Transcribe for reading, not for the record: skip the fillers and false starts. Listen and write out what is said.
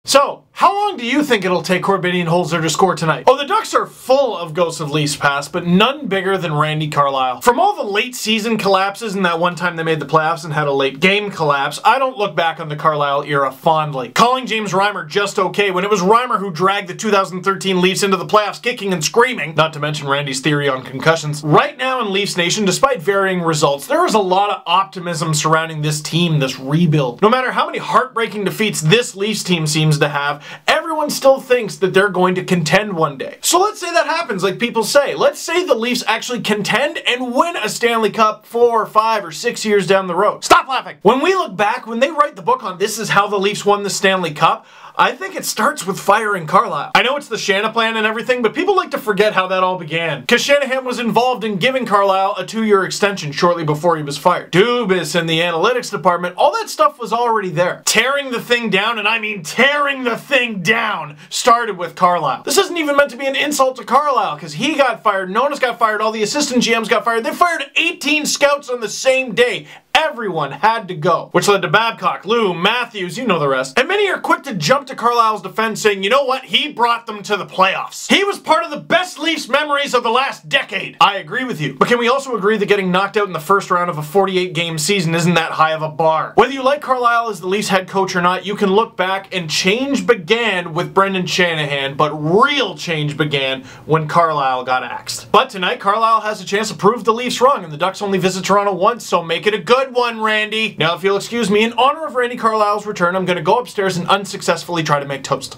So, how long do you think it'll take Corbinian Holzer to score tonight? Oh, the Ducks are full of ghosts of Leafs past, but none bigger than Randy Carlyle. From all the late season collapses and that one time they made the playoffs and had a late game collapse, I don't look back on the Carlyle era fondly. Calling James Reimer just okay when it was Reimer who dragged the 2013 Leafs into the playoffs kicking and screaming, not to mention Randy's theory on concussions. Right now in Leafs Nation, despite varying results, there is a lot of optimism surrounding this team, this rebuild. No matter how many heartbreaking defeats this Leafs team seems to have, everyone still thinks that they're going to contend one day. So let's say that happens, like people say. Let's say the Leafs actually contend and win a Stanley Cup 4 or 5 or 6 years down the road. Stop laughing! When we look back, when they write the book on this is how the Leafs won the Stanley Cup, I think it starts with firing Carlyle. I know it's the Shanahan plan and everything, but people like to forget how that all began. Because Shanahan was involved in giving Carlyle a 2-year extension shortly before he was fired. Dubas and the analytics department, all that stuff was already there. Tearing the thing down, and I mean tearing the thing down, started with Carlyle. This isn't even meant to be an insult to Carlyle, because he got fired, Nonis got fired, all the assistant GMs got fired. They fired 18 scouts on the same day. Everyone had to go, which led to Babcock, Lou, Matthews, you know the rest. And many are quick to jump to Carlyle's defense saying, you know what, he brought them to the playoffs. He was part of the best Leafs memories of the last decade. I agree with you. But can we also agree that getting knocked out in the first round of a 48-game season isn't that high of a bar? Whether you like Carlyle as the Leafs head coach or not, you can look back and change began with Brendan Shanahan, but real change began when Carlyle got axed. But tonight, Carlyle has a chance to prove the Leafs wrong, and the Ducks only visit Toronto once, so make it a good one, Randy. Now, if you'll excuse me, in honor of Randy Carlyle's return, I'm going to go upstairs and unsuccessfully try to make toast.